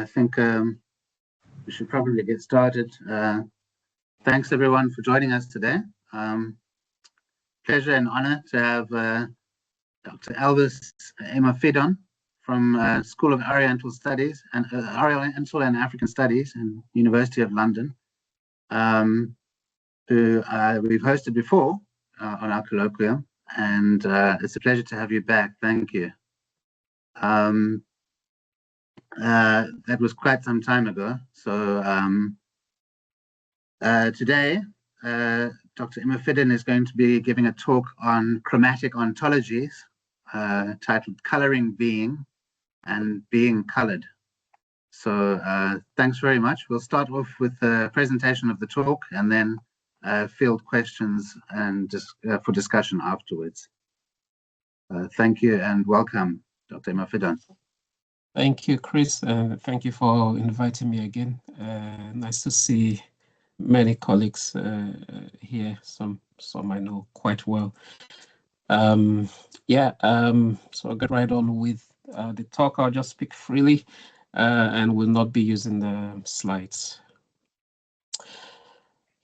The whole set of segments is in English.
I think we should probably get started. Thanks everyone for joining us today. Pleasure and honor to have Dr. Elvis Imafidon from School of Oriental Studies and Oriental and African Studies in University of London, who we've hosted before on our colloquium, and it's a pleasure to have you back. Thank you. That was quite some time ago. So today, Dr. Imafidon is going to be giving a talk on chromatic ontologies, titled Coloring Being and Being Colored. So thanks very much. We'll start off with a presentation of the talk and then field questions and for discussion afterwards. Thank you and welcome, Dr. Imafidon. Thank you, Chris. Thank you for inviting me again. Nice to see many colleagues here. Some I know quite well. So I'll get right on with the talk. I'll just speak freely and will not be using the slides.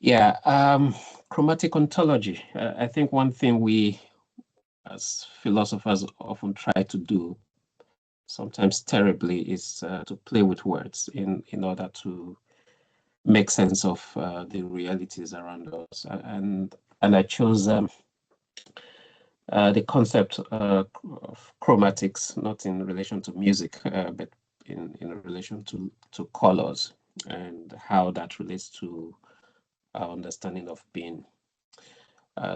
Chromatic ontology. I think one thing we as philosophers often try to do, sometimes terribly, is to play with words in order to make sense of the realities around us. And I chose the concept of chromatics, not in relation to music, but in relation to colors and how that relates to our understanding of being.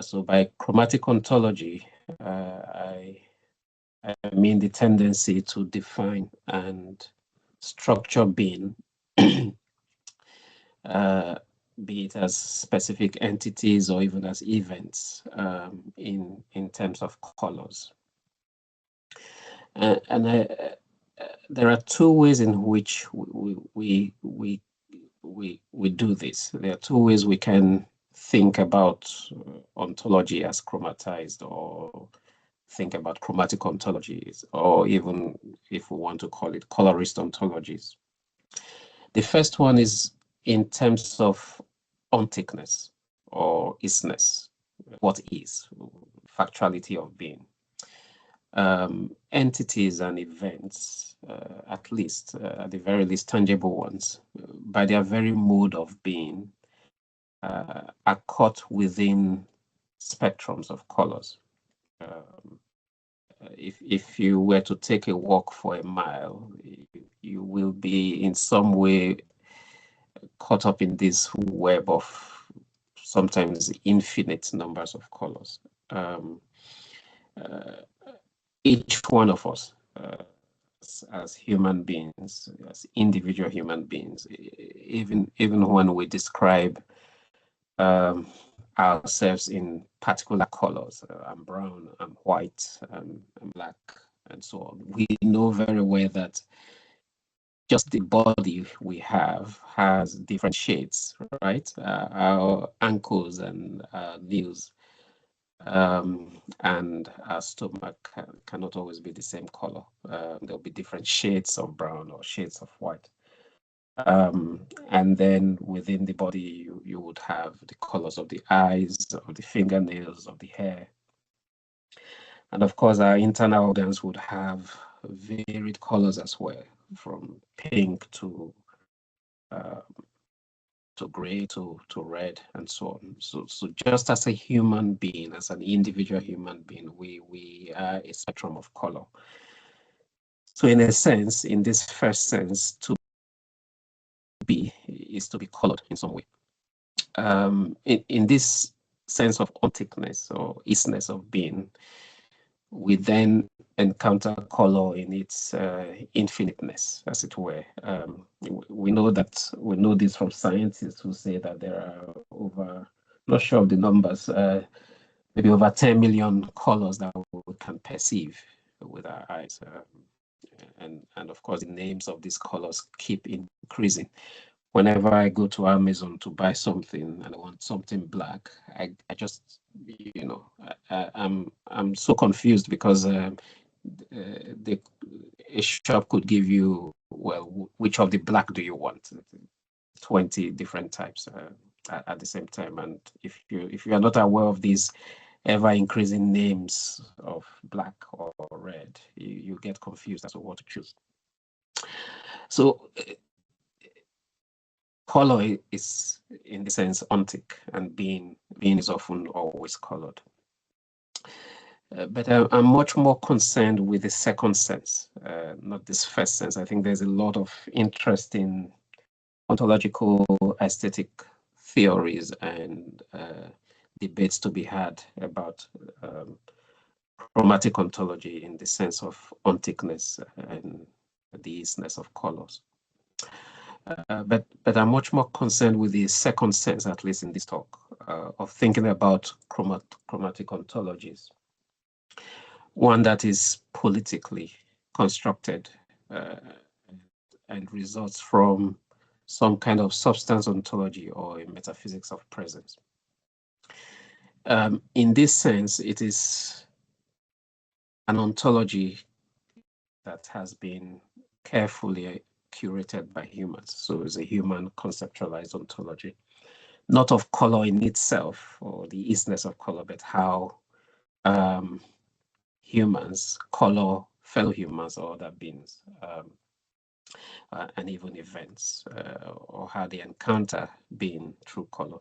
So by chromatic ontology, I mean the tendency to define and structure being, be it as specific entities or even as events in terms of colors. There are two ways in which we do this. There are two ways we can think about ontology as chromatized, or think about chromatic ontologies, or even, if we want to call it, colorist ontologies. The first one is in terms of onticness or is-ness, what is, factuality of being. Entities and events, at least, at the very least tangible ones, by their very mode of being, are caught within spectrums of colors. If you were to take a walk for a mile, you will be in some way caught up in this web of sometimes infinite numbers of colors. Each one of us, as human beings, as individual human beings, even when we describe ourselves in particular colors, I'm brown, I'm white, I'm black, and so on, we know very well that just the body we have has different shades, right? Our ankles and knees and our stomach cannot always be the same color. There'll be different shades of brown or shades of white. And then within the body, you would have the colors of the eyes, of the fingernails, of the hair. And of course, our internal organs would have varied colors as well, from pink to gray to red, and so on. So just as a human being, as an individual human being, we are a spectrum of color. So in a sense, in this first sense, to be is to be colored in some way. In this sense of onticness or is-ness of being, we then encounter color in its infiniteness, as it were. We know this from scientists who say that there are over, not sure of the numbers, maybe over 10 million colors that we can perceive with our eyes. And of course, the names of these colors keep increasing. Whenever I go to Amazon to buy something and I want something black, I just, I'm so confused because a shop could give you, well, which of the black do you want? 20 different types at the same time. And if you are not aware of these ever increasing names of black or red, you get confused as to what to choose. So color is, in the sense, ontic, and being is often always colored. But I'm much more concerned with the second sense, not this first sense. I think there's a lot of interesting ontological aesthetic theories and debates to be had about chromatic ontology in the sense of onticness and the is-ness of colors. But I'm much more concerned with the second sense, at least in this talk, of thinking about chromatic ontologies. One that is politically constructed and results from some kind of substance ontology or a metaphysics of presence. In this sense, it is an ontology that has been carefully curated by humans. So it's a human conceptualized ontology, not of color in itself or the is-ness of color, but how humans color fellow humans or other beings, and even events, or how they encounter being through color.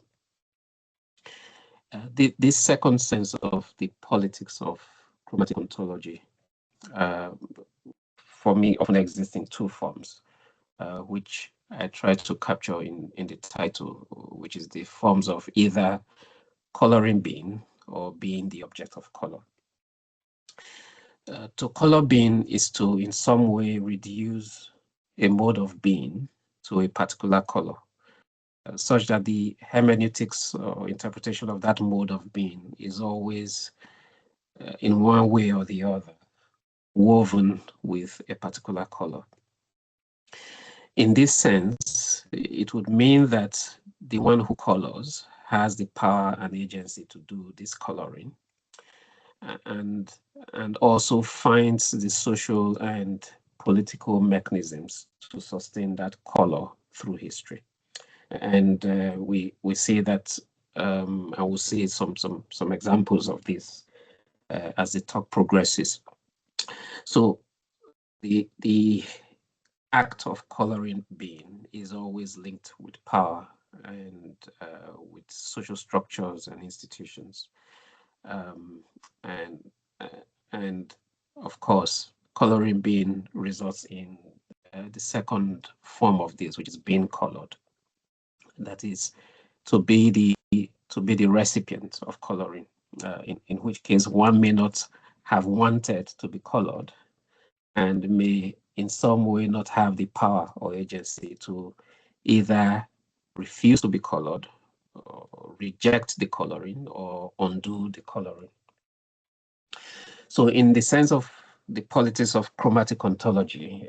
This second sense of the politics of chromatic ontology, for me, often exists in two forms, which I try to capture in the title, which is the forms of either coloring being or being the object of color. To color being is to, in some way, reduce a mode of being to a particular color, such that the hermeneutics or interpretation of that mode of being is always, in one way or the other, woven with a particular color. In this sense, it would mean that the one who colors has the power and agency to do this coloring, and also finds the social and political mechanisms to sustain that color through history. And we see that, and we'll see some examples of this as the talk progresses. So the act of coloring being is always linked with power and with social structures and institutions, and of course, coloring being results in the second form of this, which is being colored. That is, to be the recipient of coloring, in which case one may not have wanted to be colored and may in some way not have the power or agency to either refuse to be colored, or reject the coloring, or undo the coloring. So in the sense of the politics of chromatic ontology,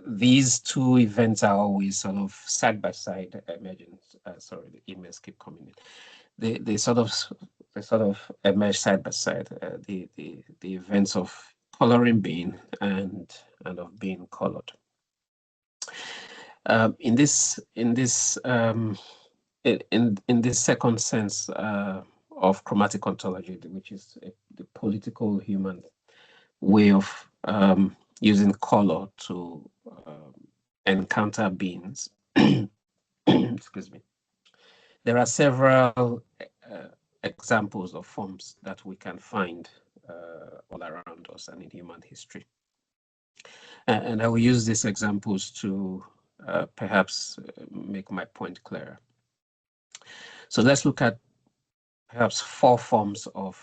these two events are always sort of side by side emerging. Sorry, the emails keep coming in. They sort of emerge side by side. The events of coloring being and of being colored. In this second sense of chromatic ontology, which is the political human way of using color to encounter beings. Excuse me. There are several examples of forms that we can find all around us and in human history. And I will use these examples to perhaps make my point clearer. So let's look at perhaps 4 forms of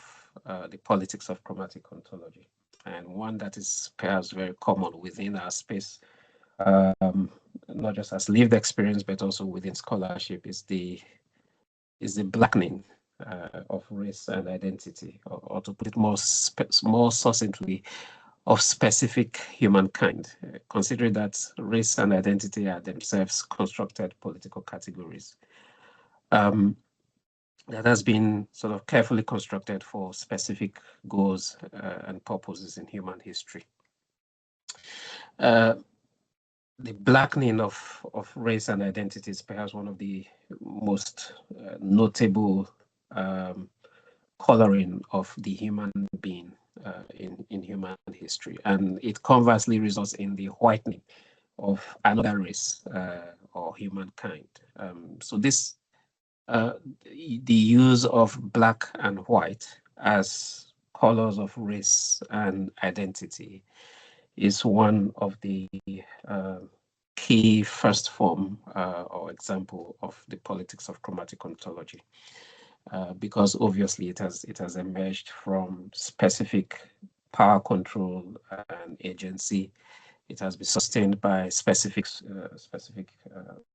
the politics of chromatic ontology. And one that is perhaps very common within our space, not just as lived experience, but also within scholarship, is the blackening of race and identity, or to put it more succinctly, of specific humankind, considering that race and identity are themselves constructed political categories that has been sort of carefully constructed for specific goals and purposes in human history. The blackening of race and identity is perhaps one of the most notable coloring of the human being in human history. And it conversely results in the whitening of another race or humankind. So this, the use of black and white as colors of race and identity is one of the key first form or example of the politics of chromatic ontology, because obviously it has emerged from specific power control and agency. It has been sustained by specific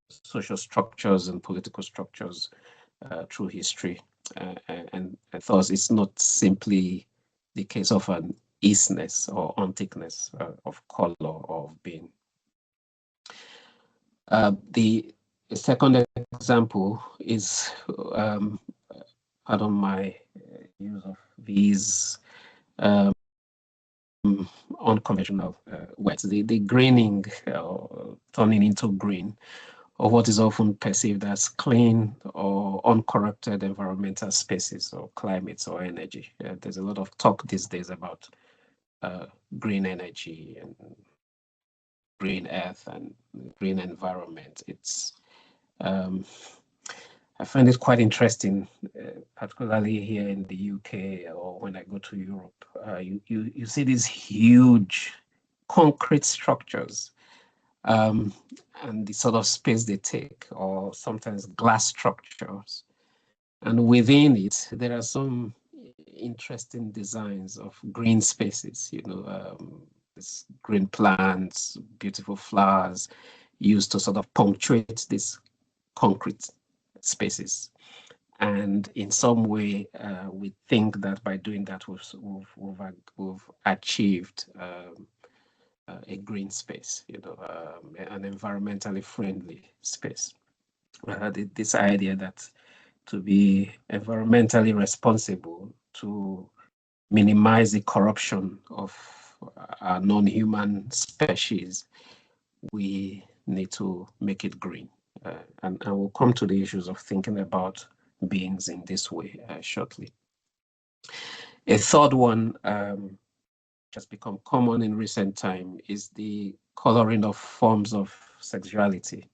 social structures and political structures through history, and thus it's not simply the case of an is-ness or onticness of color or of being. The second example is, pardon my use of these unconventional words, the greening or turning into green of what is often perceived as clean or uncorrupted environmental spaces or climates or energy. There's a lot of talk these days about green energy and green earth and green environment. It's I find it quite interesting, particularly here in the UK or when I go to Europe. You see these huge concrete structures and the sort of space they take, or sometimes glass structures. And within it, there are some interesting designs of green spaces, this green plants, beautiful flowers used to sort of punctuate these concrete spaces. And in some way, we think that by doing that, we've achieved a green space, an environmentally friendly space. This idea that to be environmentally responsible, to minimize the corruption of our non-human species, we need to make it green. And we'll come to the issues of thinking about beings in this way shortly. A third one has become common in recent time is the coloring of forms of sexuality.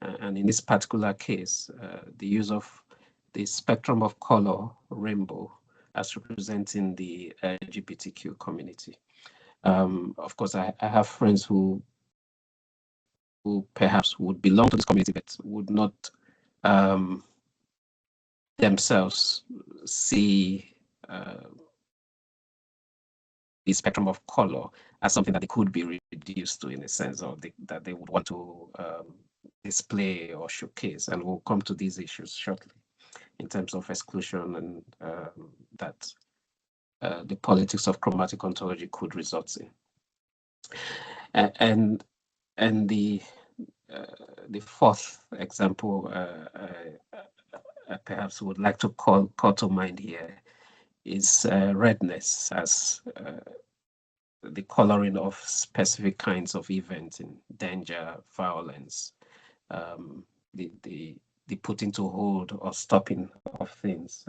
And in this particular case, the use of the spectrum of color rainbow as representing the LGBTQ community. Of course, I have friends who perhaps would belong to this community but would not themselves see the spectrum of color as something that they could be reduced to, in a sense, or that they would want to display or showcase. And we'll come to these issues shortly in terms of exclusion and that the politics of chromatic ontology could result in. And the fourth example I perhaps would like to call to mind here is redness as the coloring of specific kinds of events in danger, violence, the putting to hold or stopping of things.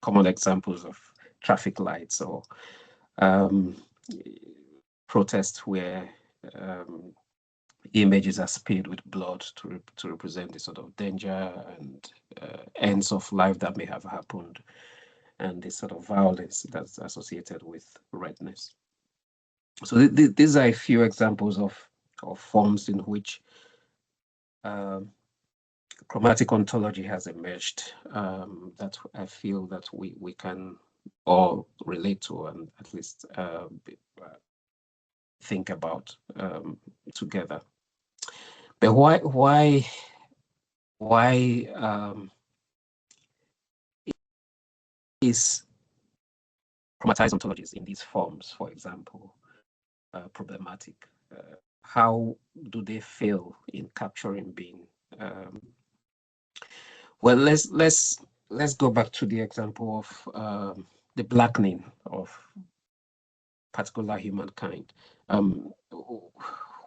Common examples of traffic lights or protests where images are sprayed with blood to represent the sort of danger and ends of life that may have happened, and the sort of violence that's associated with redness. So these are a few examples of forms in which chromatic ontology has emerged that I feel that we can all relate to and at least think about together. But why is chromatized ontologies in these forms, for example, problematic? How do they fail in capturing being? Well, let's go back to the example of the blackening of particular humankind.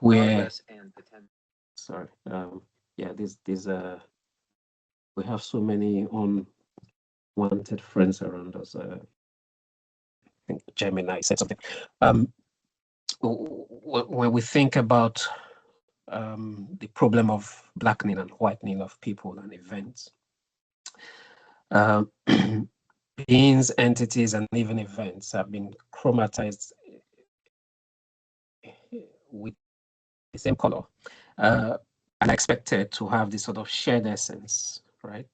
where sorry, yeah, this we have so many unwanted friends around us. I think Gemini said something. When we think about the problem of blackening and whitening of people and events, beings, entities, and even events have been chromatized with the same color and expected to have this sort of shared essence, right?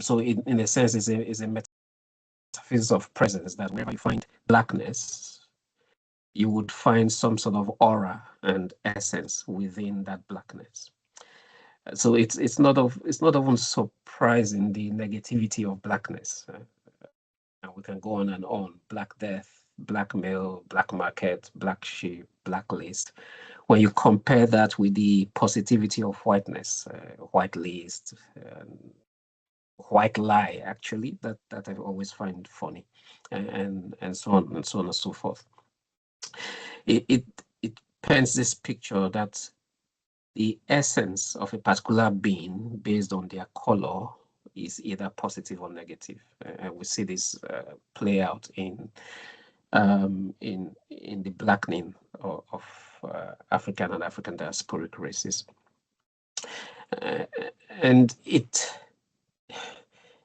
So in a sense, is a metaphysics of presence, that wherever you find blackness, you would find some sort of aura and essence within that blackness. So it's not even surprising, the negativity of blackness. And we can go on and on. Black death, blackmail, black market, black sheep, blacklist. When you compare that with the positivity of whiteness, white list, white lie, actually, that I always find funny, and so on and so on and so forth. It paints this picture that the essence of a particular being based on their color is either positive or negative, and we see this play out in the blackening of African and African diasporic races, and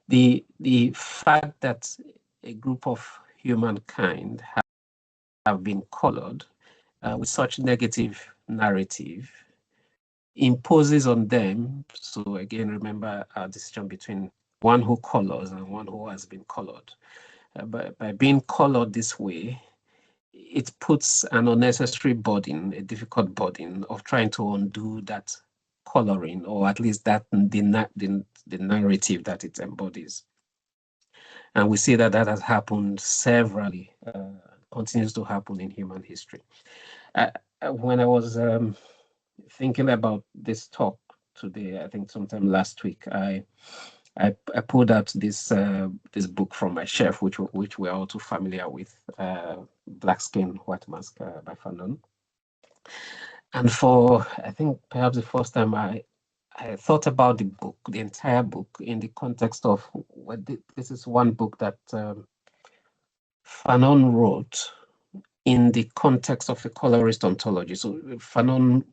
the fact that a group of humankind have been colored with such negative narrative imposes on them. So again, remember our decision between one who colors and one who has been colored. By being colored this way, it puts an unnecessary burden, a difficult burden of trying to undo that coloring, or at least that the narrative that it embodies. And we see that has happened severally, continues to happen in human history. When I was thinking about this talk today, I think sometime last week, I pulled out this this book from my shelf, which we're all too familiar with, Black Skin, White Mask by Fanon. And for, I think, perhaps the first time, I thought about the book, the entire book, in the context of this is one book that Fanon wrote in the context of a colorist ontology. So Fanon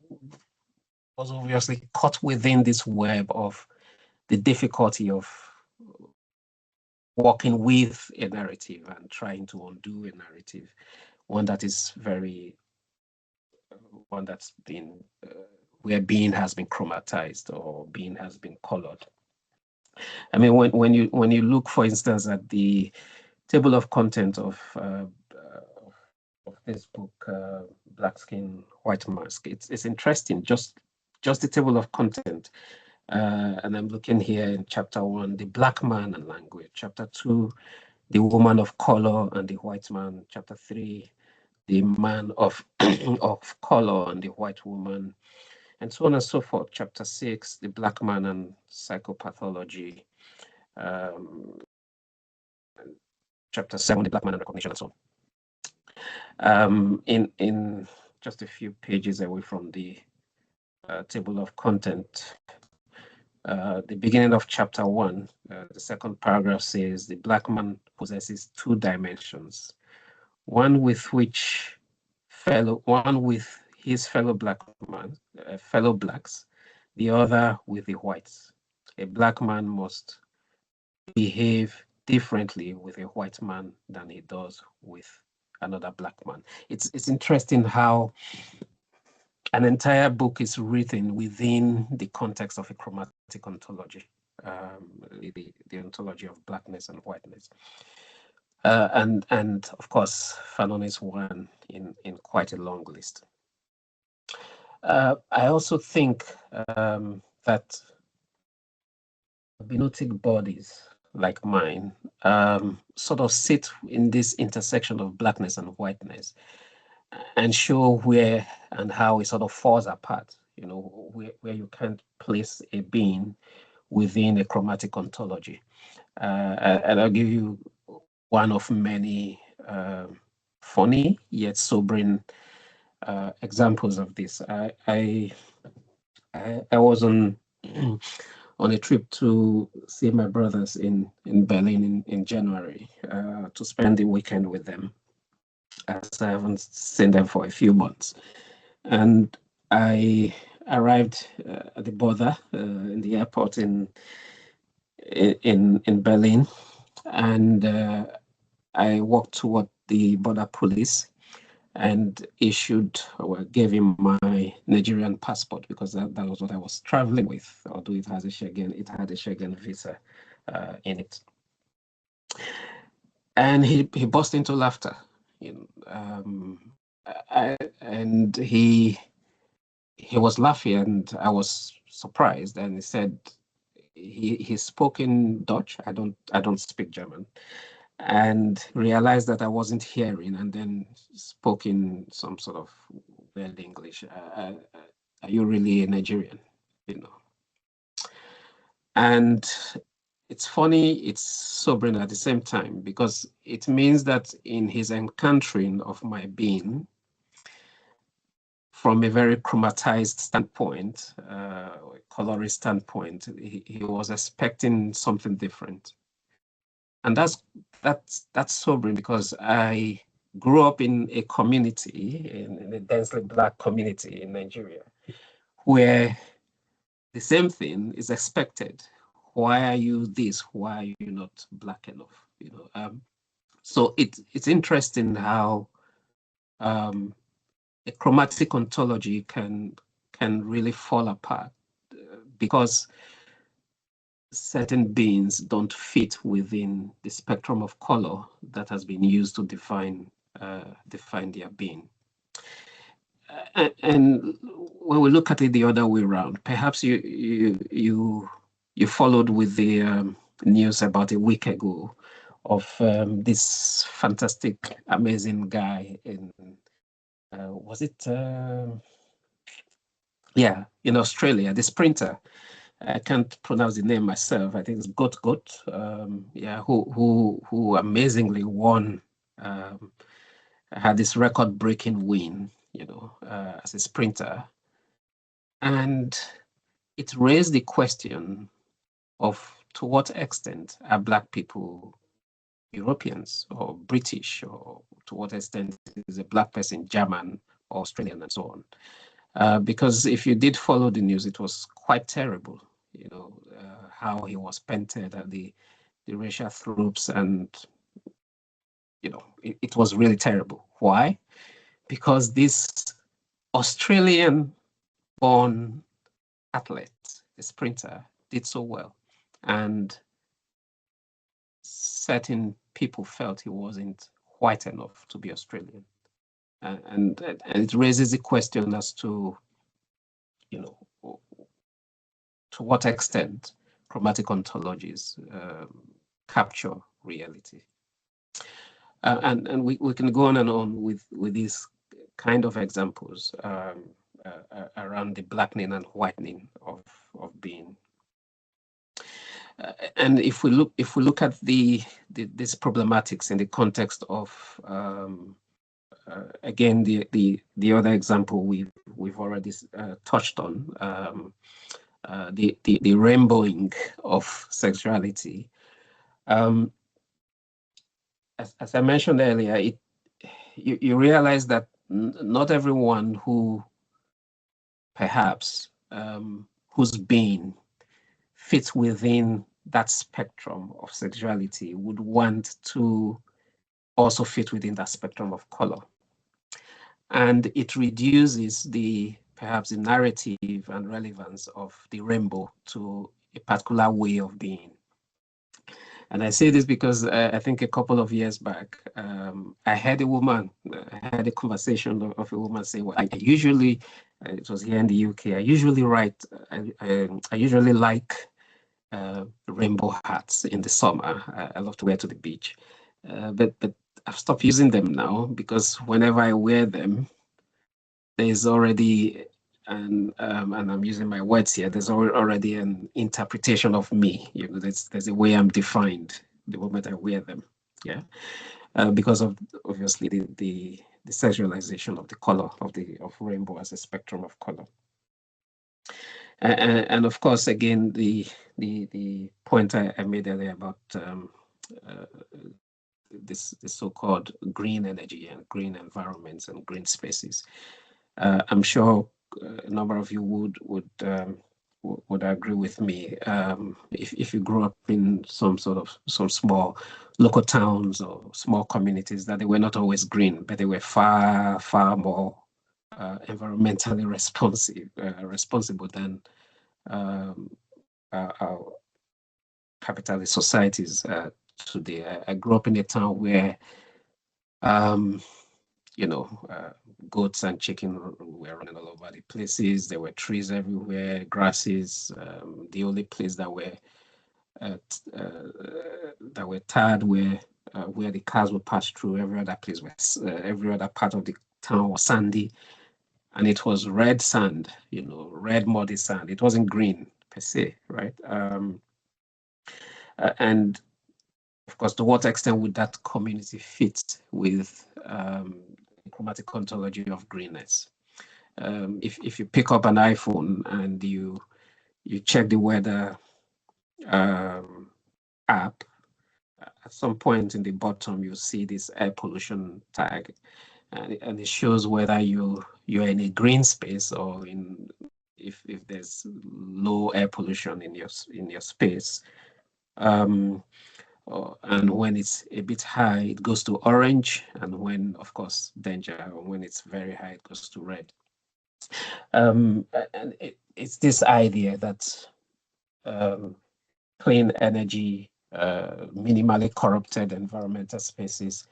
was obviously caught within this web of the difficulty of working with a narrative and trying to undo a narrative, one that is one that's been where being has been chromatized or being has been colored. I mean, when you look, for instance, at the table of content of this book, Black Skin, White Mask, it's interesting. Just the table of content. And I'm looking here in chapter 1, the black man and language. Chapter 2, the woman of color and the white man. Chapter 3, the man of of color and the white woman, and so on and so forth. Chapter 6, the black man and psychopathology. Chapter 7, the black man and recognition, and so on. In just a few pages away from the table of content, the beginning of chapter 1, the second paragraph says the black man possesses two dimensions, one with his fellow black man, fellow blacks, the other with the whites. A black man must behave differently with a white man than he does with another black man. It's interesting how an entire book is written within the context of a chromatic ontology, the ontology of blackness and whiteness. And of course, Fanon is one in quite a long list. I also think that benotic bodies like mine sort of sit in this intersection of blackness and whiteness, and show where and how it sort of falls apart, you know, where you can't place a being within a chromatic ontology. And I'll give you one of many funny yet sobering examples of this. I was on on a trip to see my brothers in Berlin in January to spend the weekend with them, as I haven't seen them for a few months. And I arrived at the border in the airport in Berlin, and I walked toward the border police and gave him my Nigerian passport, because that was what I was traveling with, although it had a Schengen visa in it. And he burst into laughter, and he was laughing, and I was surprised. And he said he spoke in Dutch. I don't speak German, and realized that I wasn't hearing, and then spoke in some sort of weird English. Are you really a Nigerian? And it's funny, it's sobering at the same time, because it means that in his encountering of my being, from a very chromatized standpoint, colorist standpoint, he was expecting something different. And that's sobering, because I grew up in a community, in a densely Black community in Nigeria, where the same thing is expected. Why are you this? Why are you not Black enough? So it's interesting how a chromatic ontology can really fall apart because certain beings don't fit within the spectrum of color that has been used to define their being. And when we look at it the other way around, perhaps you followed with the news about a week ago of this fantastic, amazing guy in was it in Australia, the sprinter. I can't pronounce the name myself. I think it's Goat, who amazingly won, had this record-breaking win, as a sprinter. And it raised the question of, to what extent are Black people Europeans or British, or to what extent is a Black person German or Australian, and so on. Because if you did follow the news, it was quite terrible, how he was painted at the racial tropes, and it was really terrible. Why? Because this Australian-born athlete, a sprinter, did so well, and certain people felt he wasn't white enough to be Australian, and it raises the question as to, to what extent chromatic ontologies capture reality. And we can go on and on with these kind of examples around the blackening and whitening of being. And if we look at these problematics in the context of again the other example we've already touched on, the rainbowing of sexuality. As I mentioned earlier, you realize that not everyone who perhaps whose being fits within that spectrum of sexuality would want to also fit within that spectrum of color. And it reduces perhaps the narrative and relevance of the rainbow to a particular way of being. And I say this because I think a couple of years back, I had a conversation of a woman saying, well, I usually, it was here in the UK, I usually like rainbow hats in the summer. I love to wear to the beach. But I've stopped using them now, because whenever I wear them, there's already, and I'm using my words here, there's already an interpretation of me. There's a way I'm defined the moment I wear them. Yeah, because of obviously the sexualization of the color of rainbow as a spectrum of color. And of course, again, the point I made earlier about this so-called green energy and green environments and green spaces. I'm sure a number of you would agree with me. If you grew up in some small local towns or small communities, that they were not always green, but they were far more environmentally responsible than our capitalist societies today. I grew up in a town where goats and chicken were running all over the places. There were trees everywhere, grasses. The only place that were tarred where the cars would pass through. Every other place was, every other part of the town was sandy, and it was red sand, red muddy sand. It wasn't green per se, right? And of course, to what extent would that community fit with the chromatic ontology of greenness? If you pick up an iPhone and you check the weather app, at some point in the bottom you see this air pollution tag, and it shows whether you're in a green space or if there's low air pollution in your space. And when it's a bit high, it goes to orange, and when, of course, danger, when it's very high, it goes to red. And it's this idea that clean energy, minimally corrupted environmental spaces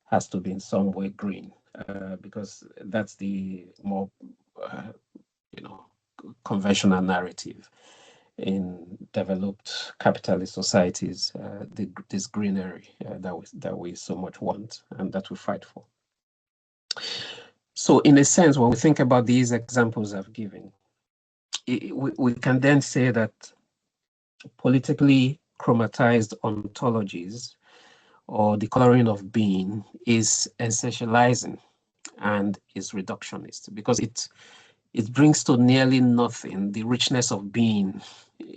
has to be in some way green, because that's the more, conventional narrative in developed capitalist societies, this greenery that we so much want and that we fight for. So in a sense, when we think about these examples I've given, we can then say that politically chromatized ontologies, or the coloring of being, is essentializing and is reductionist, because it brings to nearly nothing the richness of being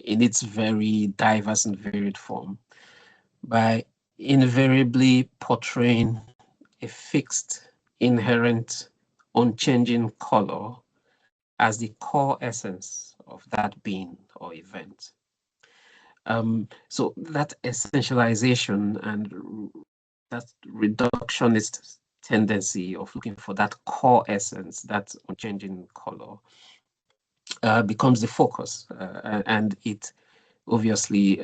in its very diverse and varied form by invariably portraying a fixed, inherent, unchanging color as the core essence of that being or event. So that essentialization and that reductionist tendency of looking for that core essence, that unchanging color, becomes the focus, and it obviously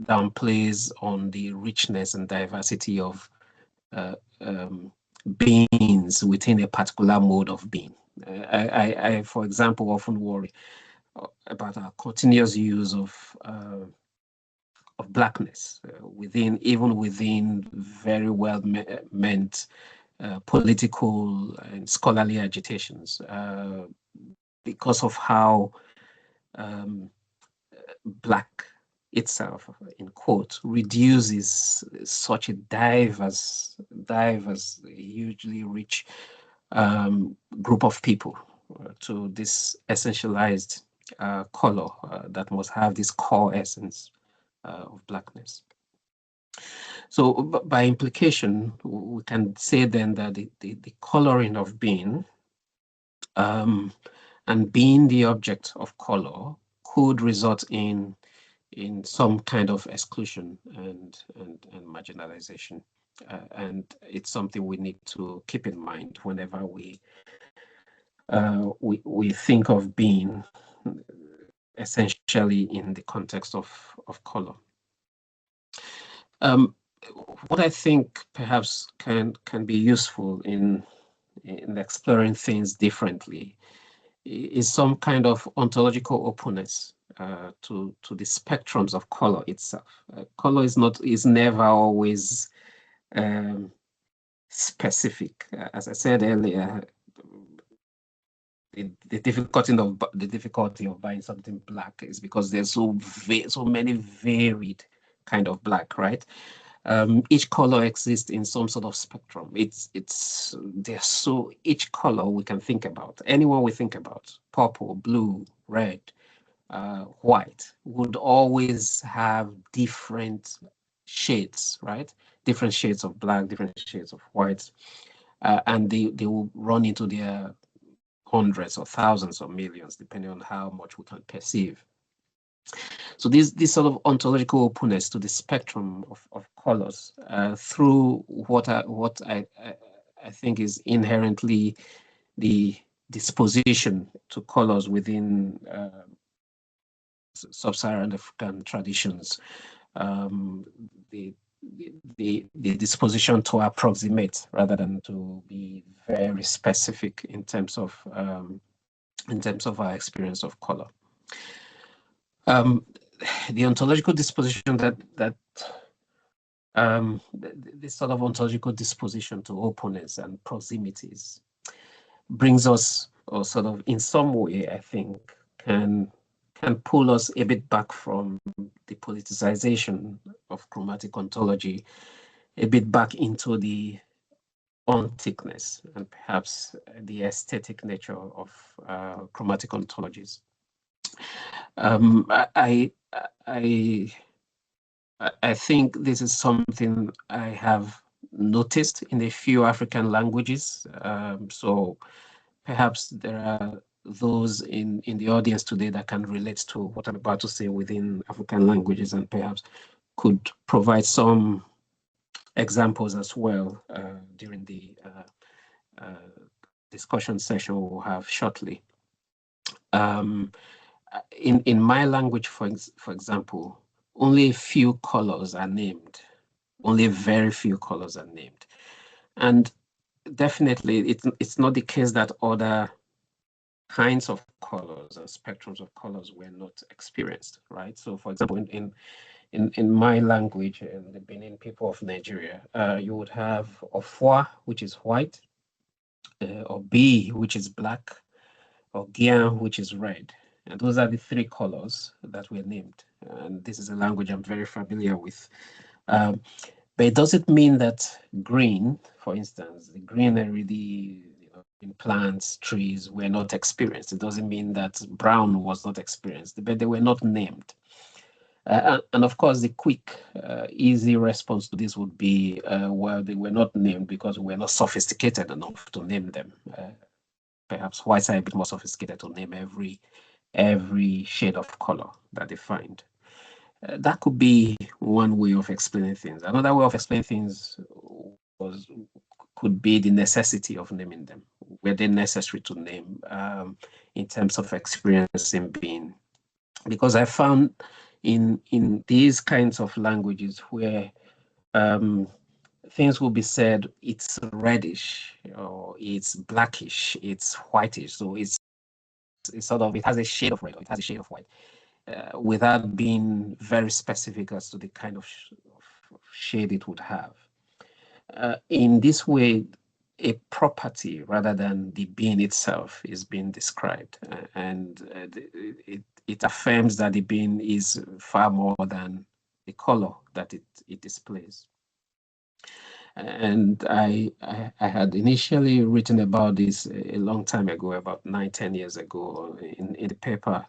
downplays on the richness and diversity of beings within a particular mode of being. I, for example, often worry about our continuous use of blackness even within very well meant political and scholarly agitations, because of how black itself, in quote, reduces such a diverse, hugely rich group of people to this essentialized color that must have this core essence of blackness. So by implication, we can say then that the coloring of being and being the object of color could result in some kind of exclusion and marginalization. And it's something we need to keep in mind whenever we think of being essentially in the context of color. What I think perhaps can be useful in exploring things differently is some kind of ontological openness to the spectrums of color itself. Color is never always specific. As I said earlier, the difficulty of buying something black is because there's so many varied kind of black, right? Each color exists in some sort of spectrum. Each color we can think about, anyone we think about, purple, blue, red, white, would always have different shades, right? Different shades of black, different shades of white, and they will run into their hundreds or thousands or millions, depending on how much we can perceive. So this sort of ontological openness to the spectrum of colors through what I think is inherently the disposition to colors within sub-Saharan African traditions, the disposition to approximate rather than to be very specific in terms of our experience of color. The ontological disposition this sort of ontological disposition to openness and proximities brings us, or sort of in some way, I think, can pull us a bit back from the politicization of chromatic ontology, a bit back into the onticness and perhaps the aesthetic nature of chromatic ontologies. I think this is something I have noticed in a few African languages. So perhaps there are those in the audience today that can relate to what I'm about to say within African languages, and perhaps could provide some examples as well during the discussion session we'll have shortly. In my language, for example, only a few colors are named. Only very few colors are named. And definitely, it's not the case that other kinds of colors and spectrums of colors were not experienced, right? So, for example, in my language, in the Benin people of Nigeria, you would have Ofwa, which is white, or B, which is black, or Gian, which is red. And those are the three colors that were named. And this is a language I'm very familiar with. But it doesn't mean that green, for instance, the greenery in plants, trees were not experienced. It doesn't mean that brown was not experienced, but they were not named. And of course, the quick, easy response to this would be, well, they were not named because we were not sophisticated enough to name them. Perhaps whites are a bit more sophisticated to name every shade of color that they find. That could be one way of explaining things. Another way of explaining things could be the necessity of naming them. Were they necessary to name in terms of experiencing being? Because I found in these kinds of languages where things will be said, it's reddish, or it's blackish, it's whitish. So it's sort of, it has a shade of red, or it has a shade of white, without being very specific as to the kind of shade it would have. In this way, a property rather than the being itself is being described, and it affirms that the being is far more than the color that it displays. And I had initially written about this a long time ago, about 9-10 years ago, in the paper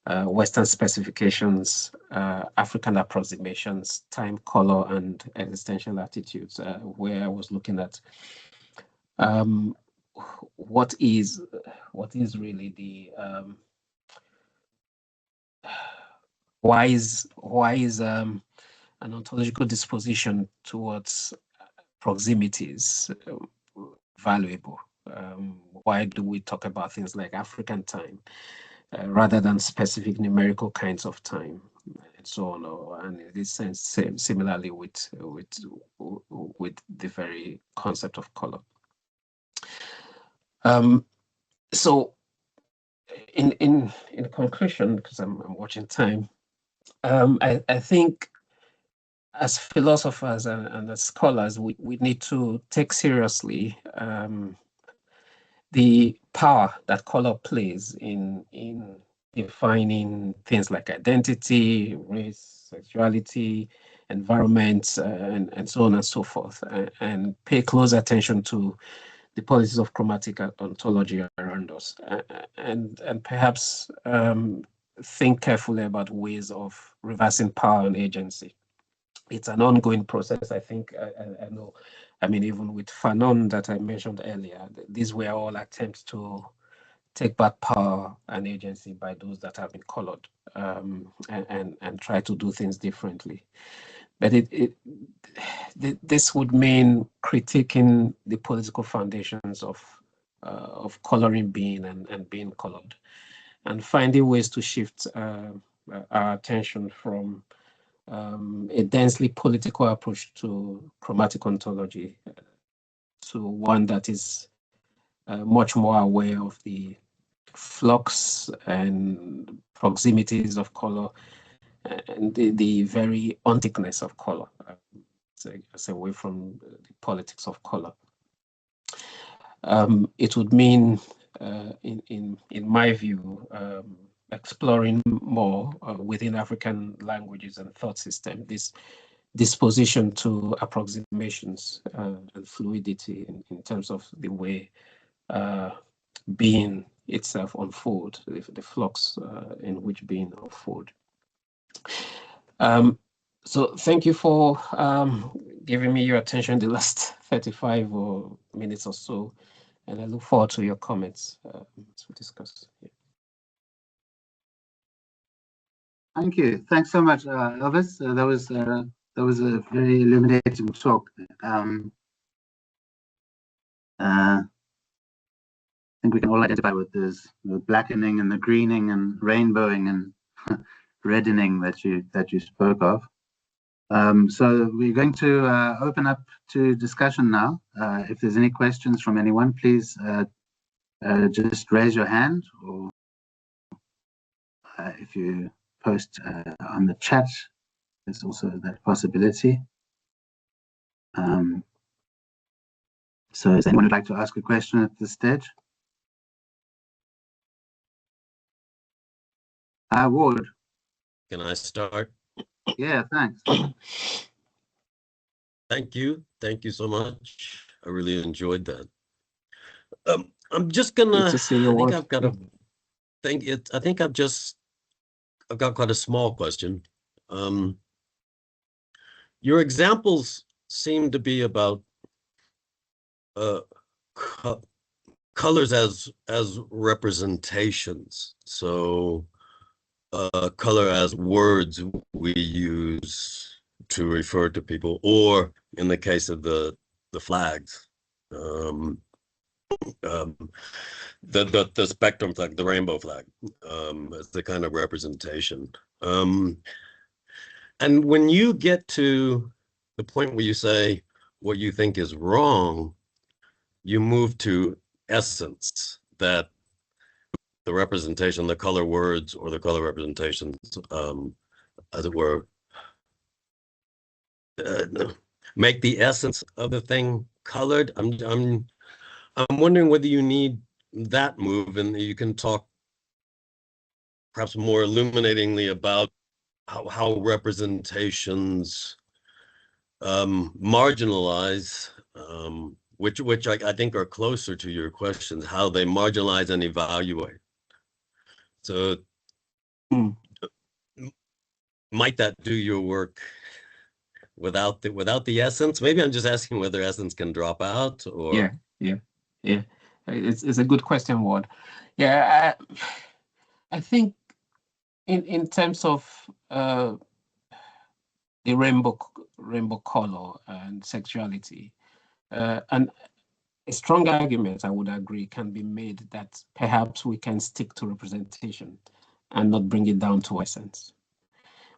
Western Specifications, African Approximations, Time, Color, and Existential Attitudes, where I was looking at what is really the why is an ontological disposition towards proximities valuable? Why do we talk about things like African time rather than specific numerical kinds of time, and so on? And in this sense, similarly with the very concept of color. So, in conclusion, because I'm watching time, I think as philosophers and as scholars, we need to take seriously the power that color plays in defining things like identity, race, sexuality, environment, and so on and so forth, and pay close attention to the policies of chromatic ontology around us, and perhaps think carefully about ways of reversing power and agency. It's an ongoing process. I think I know. I mean, even with Fanon that I mentioned earlier, these were all attempts to take back power and agency by those that have been colored, and try to do things differently. But this would mean critiquing the political foundations of coloring being and being colored, and finding ways to shift our attention from a densely political approach to chromatic ontology to one that is much more aware of the flux and proximities of color and the very onticness of color, so away from the politics of color. It would mean, in my view, exploring more within African languages and thought system, this disposition to approximations and fluidity in terms of the way being itself unfold, the flux in which being unfold. So thank you for giving me your attention the last 35 minutes or so, and I look forward to your comments to discuss. Yeah. Thank you. Thanks so much, Elvis. That was a very illuminating talk. I think we can all identify with this, the blackening and the greening and rainbowing and reddening that you spoke of. So we're going to open up to discussion now. If there's any questions from anyone, please just raise your hand, or if you post on the chat, there's also that possibility. So is anyone who'd like to ask a question at this stage? Ward. Can I start? Yeah, thanks. Thank you so much. I really enjoyed that. I'm just gonna. To see your I think I've got quite a small question. Your examples seem to be about colors as representations. So color as words we use to refer to people, or in the case of the flags, the spectrum flag, the rainbow flag, as the kind of representation. And when you get to the point where you say what you think is wrong, you move to essence, that the representation, the color words or the color representations, as it were, make the essence of the thing colored. I'm wondering whether you need that move, and you can talk perhaps more illuminatingly about how representations marginalize, which I think are closer to your questions, how they marginalize and evaluate. So might that do your work without the essence? Maybe I'm just asking whether essence can drop out, or yeah. It's a good question, Ward. Yeah, I think in terms of the rainbow color and sexuality, and a strong argument, I would agree, can be made that perhaps we can stick to representation and not bring it down to essence.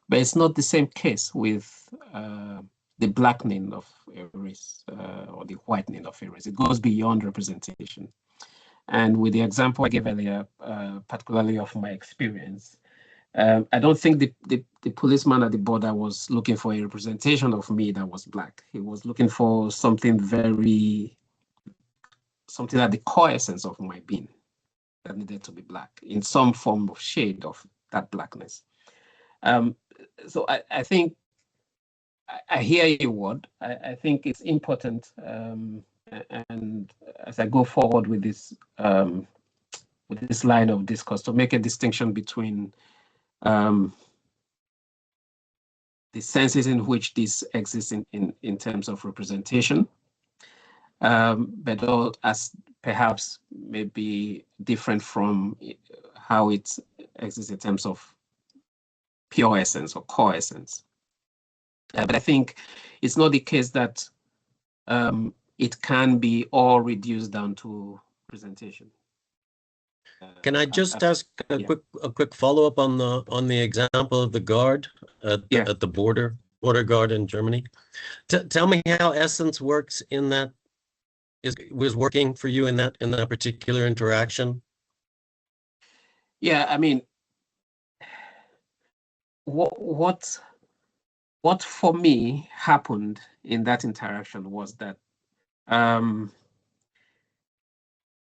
But it's not the same case with the blackening of a race or the whitening of a race. It goes beyond representation. And with the example I gave earlier, particularly of my experience, I don't think the policeman at the border was looking for a representation of me that was black. He was looking for something at the core essence of my being that needed to be black in some form of shade of that blackness. So I think I hear your word. I think it's important, and as I go forward with this line of discourse, to make a distinction between the senses in which this exists in terms of representation, but all as perhaps maybe different from how it exists in terms of pure essence or core essence. But I think it's not the case that it can be all reduced down to presentation. Can I just ask a quick follow-up on the example of the guard at the border guard in Germany? Tell me how essence works in that, was working for you in that particular interaction. Yeah, I mean, what for me happened in that interaction was that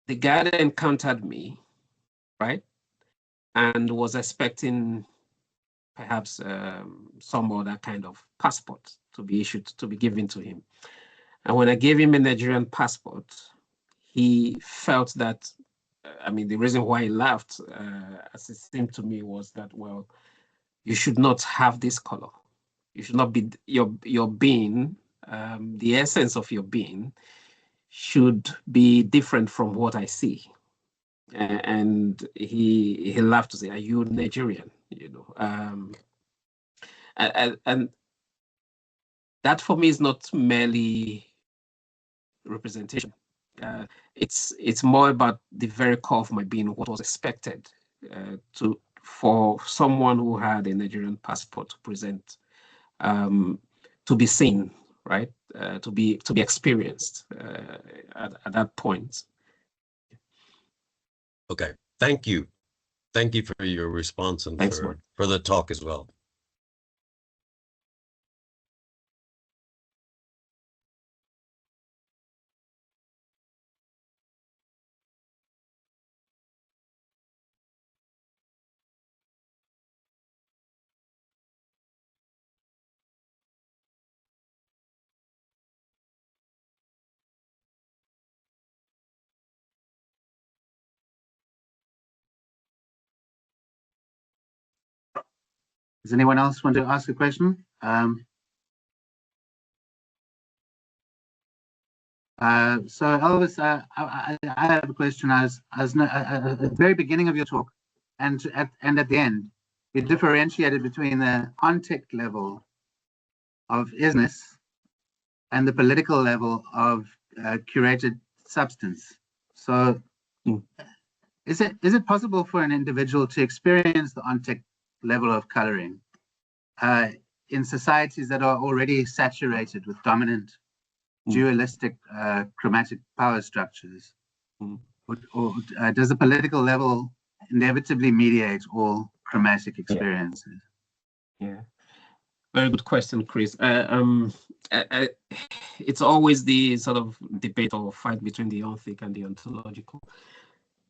the guy encountered me, right, and was expecting perhaps some other kind of passport to be issued, to be given to him. And when I gave him a Nigerian passport, he felt that, I mean, the reason why he laughed, as it seemed to me, was that, well, you should not have this color. You should not be, your being, the essence of your being should be different from what I see. And he laughed to say, "Are you Nigerian?" You know, and that for me is not merely representation. It's more about the very core of my being, what was expected for someone who had a Nigerian passport to present, to be seen, right? To be experienced at that point. Okay, thank you. Thank you for your response and for the talk as well. Does anyone else want to ask a question? So Elvis, I have a question. At the very beginning of your talk, and at the end, you differentiated between the ontic level of is-ness and the political level of curated substance. So, is it possible for an individual to experience the ontic level of coloring in societies that are already saturated with dominant dualistic chromatic power structures? Or does the political level inevitably mediate all chromatic experiences? Yeah, very good question, Chris. It's always the sort of debate or fight between the onthic and the ontological.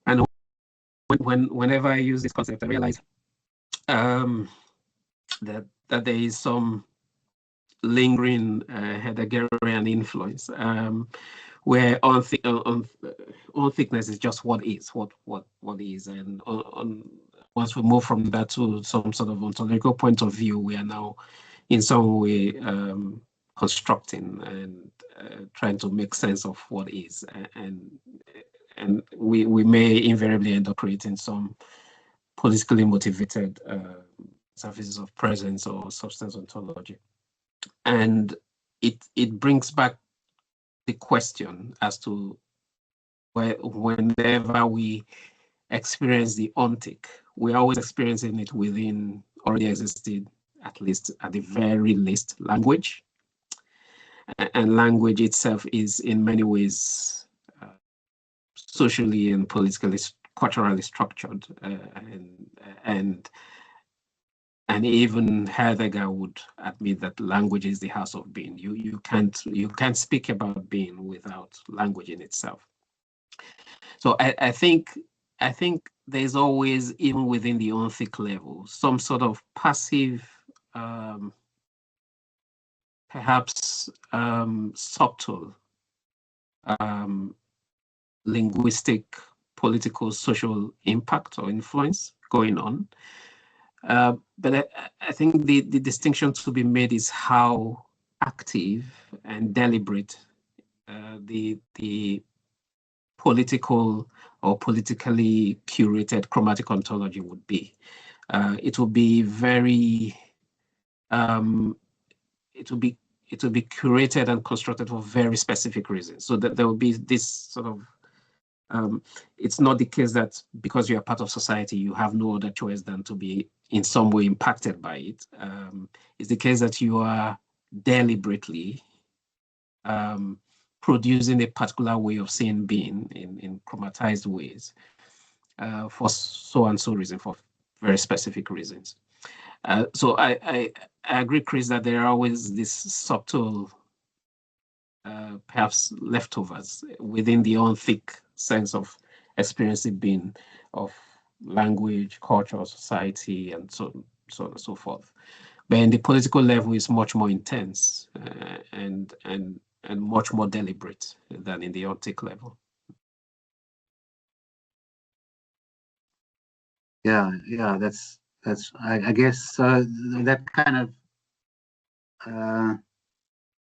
And whenever I use this concept, I realize that there is some lingering Heideggerian influence, where onthicness is just what is, what is, and once we move from that to some sort of ontological point of view, we are now in some way constructing and trying to make sense of what is, and we may invariably end up creating some politically motivated surfaces of presence or substance ontology. And it brings back the question as to whenever we experience the ontic, we're always experiencing it within already existed, at least at the very least, language. And language itself is in many ways socially and politically, culturally structured, and even Heidegger would admit that language is the house of being. You can't speak about being without language in itself. So I think there's always, even within the onthic level, some sort of passive perhaps subtle linguistic, political, social impact or influence going on. But I think the distinction to be made is how active and deliberate the political or politically curated chromatic ontology would be. It will be very, it will be curated and constructed for very specific reasons. So that there will be this sort of, it's not the case that because you're part of society, you have no other choice than to be in some way impacted by it. It's the case that you are deliberately producing a particular way of seeing being in chromatized ways for so and so reason, for very specific reasons. So I agree, Chris, that there are always these subtle perhaps leftovers within the onthic sense of experiencing being, of language, culture, society, and so on and so forth. But in the political level, it's much more intense and much more deliberate than in the onthic level. Yeah, that's I guess that kind of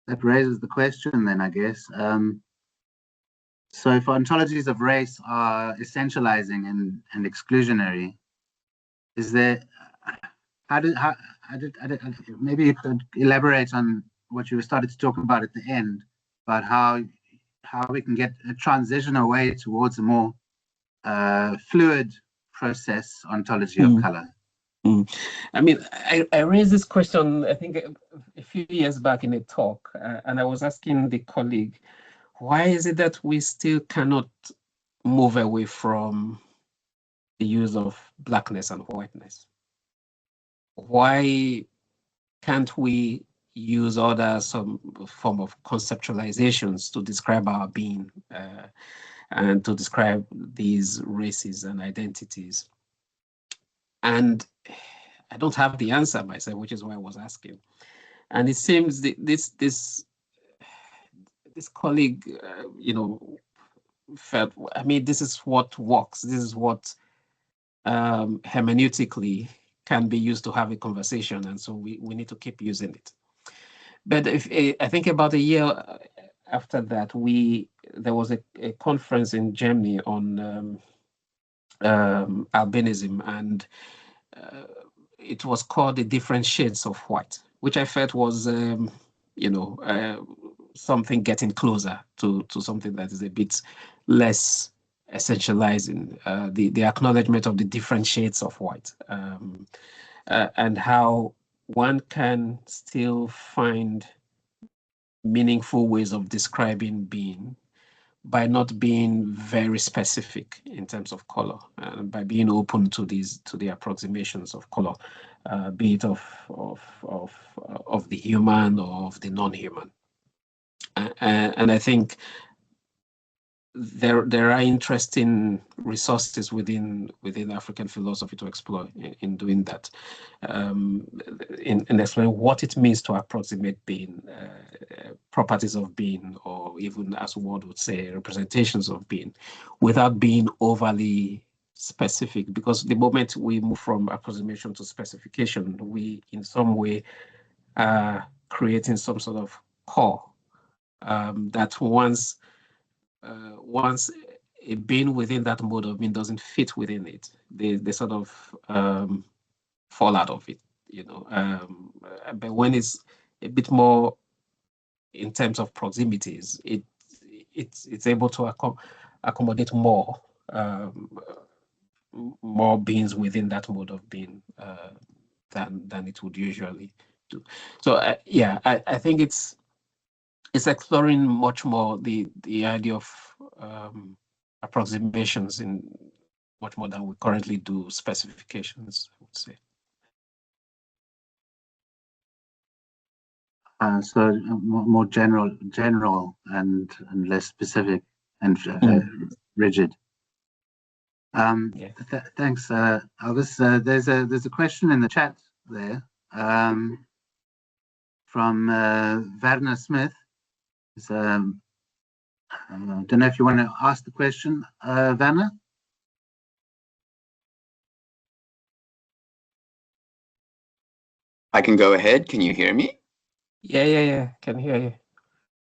that raises the question then, I guess. So if ontologies of race are essentializing and exclusionary, is there, maybe you could elaborate on what you started to talk about at the end, about how we can get a transition away towards a more fluid process ontology of color. I mean, I raised this question, I think, a few years back in a talk, and I was asking the colleague, why is it that we still cannot move away from the use of blackness and whiteness? Why can't we use some form of conceptualizations to describe our being and to describe these races and identities? And I don't have the answer myself, which is why I was asking. And it seems this colleague, felt, I mean, this is what works. This is what hermeneutically can be used to have a conversation, and so we need to keep using it. But I think about a year after that, there was a conference in Germany on albinism, and it was called The Different Shades of White, which I felt was, something getting closer to something that is a bit less essentializing, the acknowledgement of the different shades of white, and how one can still find meaningful ways of describing being by not being very specific in terms of color, and by being open to the approximations of color, be it of the human or of the non-human. And I think there are interesting resources within African philosophy to explore in doing that, in exploring what it means to approximate being, properties of being, or even, as one would say, representations of being, without being overly specific. Because the moment we move from approximation to specification, we in some way are creating some sort of core that once a being within that mode of being doesn't fit within it, they sort of fall out of it, but when it's a bit more in terms of proximities, it's able to accommodate more beings within that mode of being than it would usually do. So I think it's exploring much more the idea of approximations in much more than we currently do specifications, I would say. So more general and less specific and rigid. Thanks, Elvis. There's a question in the chat there from Werner Smith. I don't know if you want to ask the question, Werner. I can go ahead. Can you hear me? Yeah. Can hear you.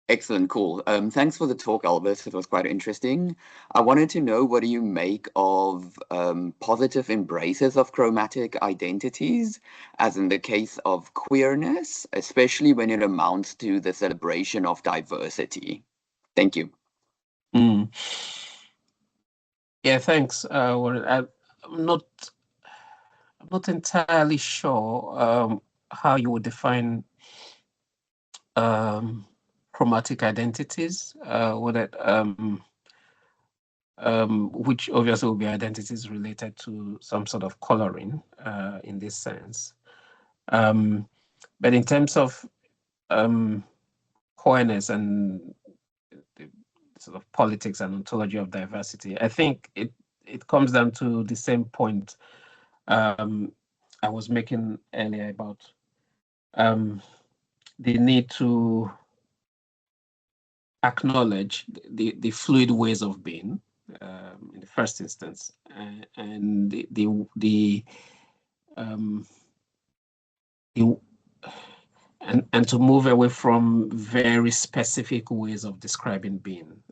Excellent, cool. Thanks for the talk, Elvis. It was quite interesting. I wanted to know, what do you make of positive embraces of chromatic identities, as in the case of queerness, especially when it amounts to the celebration of diversity? Thank you. Yeah, thanks. Warren. I'm not entirely sure how you would define chromatic identities, which obviously will be identities related to some sort of coloring in this sense. But in terms of queerness and the sort of politics and ontology of diversity, I think it comes down to the same point I was making earlier about the need to acknowledge the fluid ways of being in the first instance, and and to move away from very specific ways of describing being,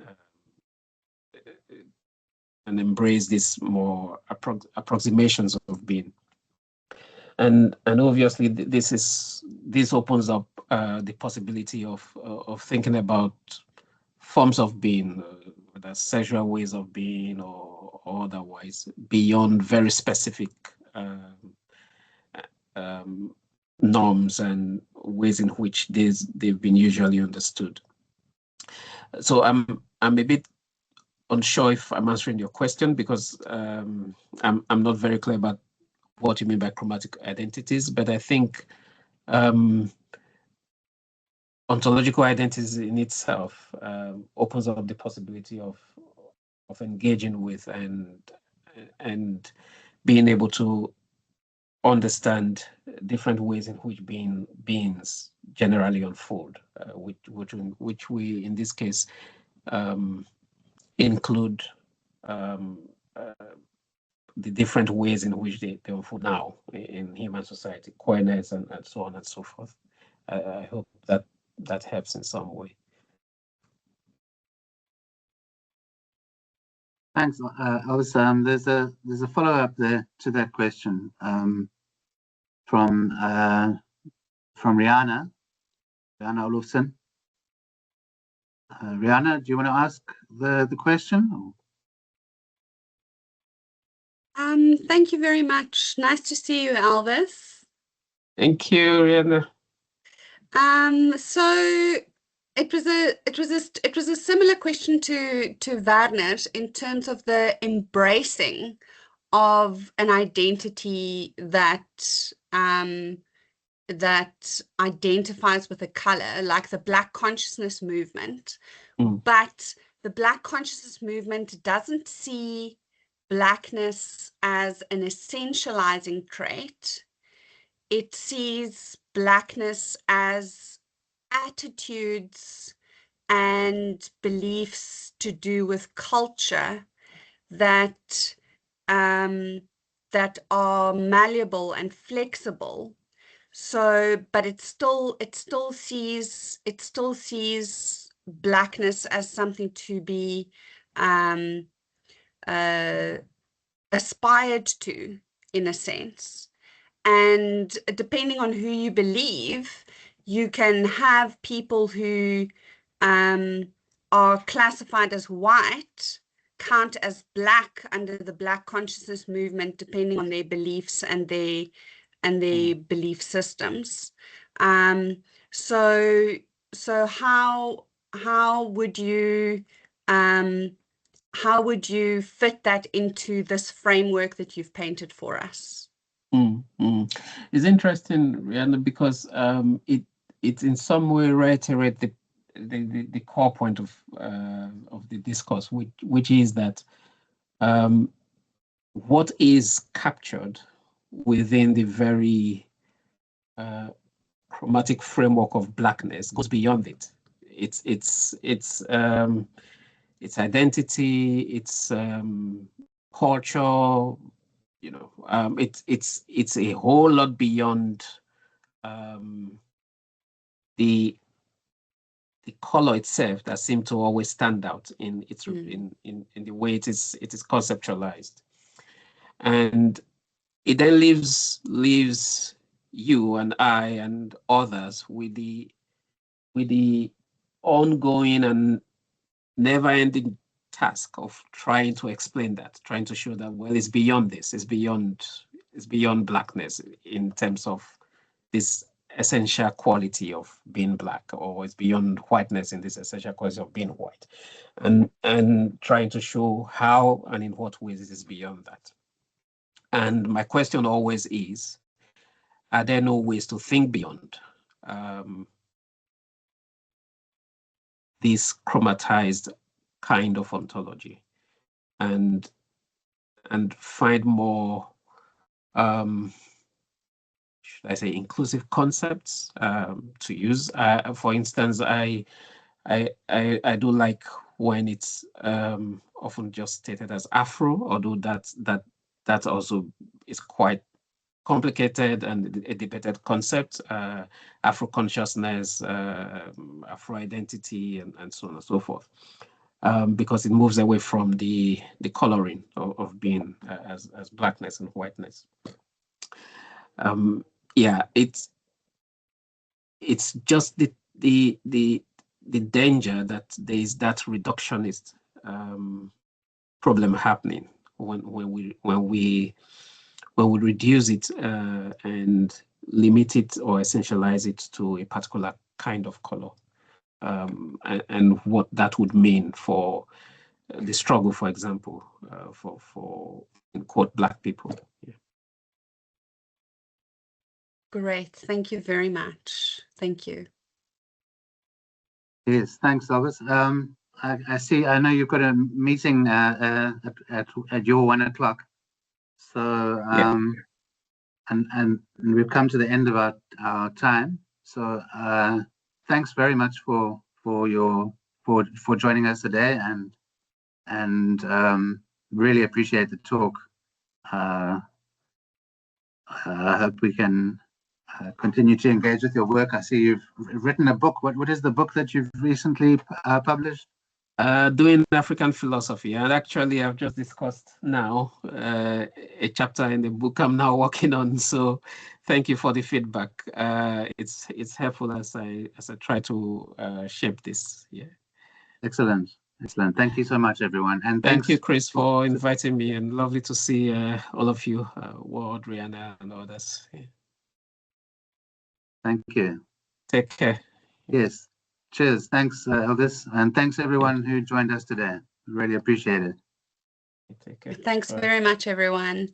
and embrace these more approximations of being. And obviously this opens up the possibility of thinking about forms of being, whether sexual ways of being or otherwise, beyond very specific norms and ways in which they've been usually understood. So I'm a bit unsure if I'm answering your question, because I'm not very clear about what you mean by chromatic identities, but I think ontological identities in itself opens up the possibility of engaging with and being able to understand different ways in which beings generally unfold, which we in this case include the different ways in which they unfold now in human society, queerness and so on and so forth. I hope that helps in some way. Thanks, Elvis. There's a follow-up there to that question from Rihanna Olufsen. Rihanna, do you want to ask the question? Thank you very much. Nice to see you, Elvis. Thank you, Rihanna. So it was a similar question to Werner in terms of the embracing of an identity that that identifies with a color, like the Black consciousness movement. But the Black consciousness movement doesn't see Blackness as an essentializing trait. It sees Blackness as attitudes and beliefs to do with culture that that are malleable and flexible. So, but it still sees Blackness as something to be aspired to, in a sense. And depending on who you believe, you can have people who are classified as white count as Black under the Black consciousness movement, depending on their beliefs and their belief systems. So how would you fit that into this framework that you've painted for us? It's interesting, Rihanna, because it in some way reiterates the core point of the discourse, which is that what is captured within the very chromatic framework of blackness goes beyond it. It's identity, its culture, you know, it's a whole lot beyond the color itself that seems to always stand out in its in the way it is conceptualized. And it then leaves you and I and others with the ongoing and never-ending task of trying to explain that, trying to show that, well, it's beyond this, it's beyond blackness in terms of this essential quality of being black, or it's beyond whiteness in this essential quality of being white, and trying to show how and in what ways it is beyond that. And my question always is, are there no ways to think beyond this chromatized kind of ontology and find more, should I say, inclusive concepts to use? For instance, I do like when it's often just stated as Afro, although that also is quite complicated and a debated concept. Afro consciousness, Afro identity, and so on and so forth, because it moves away from the coloring of being as blackness and whiteness. Yeah, it's just the danger that there is that reductionist problem happening when we reduce it and limit it or essentialize it to a particular kind of color, and what that would mean for the struggle, for example, for in quote black people. Yeah. Great, thank you very much. Thank you. Yes, thanks, Elvis. I see. I know you've got a meeting at your 1 o'clock. So and we've come to the end of our time. So thanks very much for joining us today, and really appreciate the talk. I hope we can continue to engage with your work. I see you've written a book. What is the book that you've recently published? Doing African philosophy, and actually I've just discussed now a chapter in the book I'm now working on. So thank you for the feedback. It's helpful as I try to shape this. Yeah. Excellent. Thank you so much, everyone, and thank you, Chris, for inviting me, and lovely to see all of you, Ward, Rihanna, and others. Yeah. Thank you. Take care. Yes. Cheers. Thanks, Elvis. And thanks, everyone who joined us today. Really appreciate it. Take care. Thanks very much, everyone.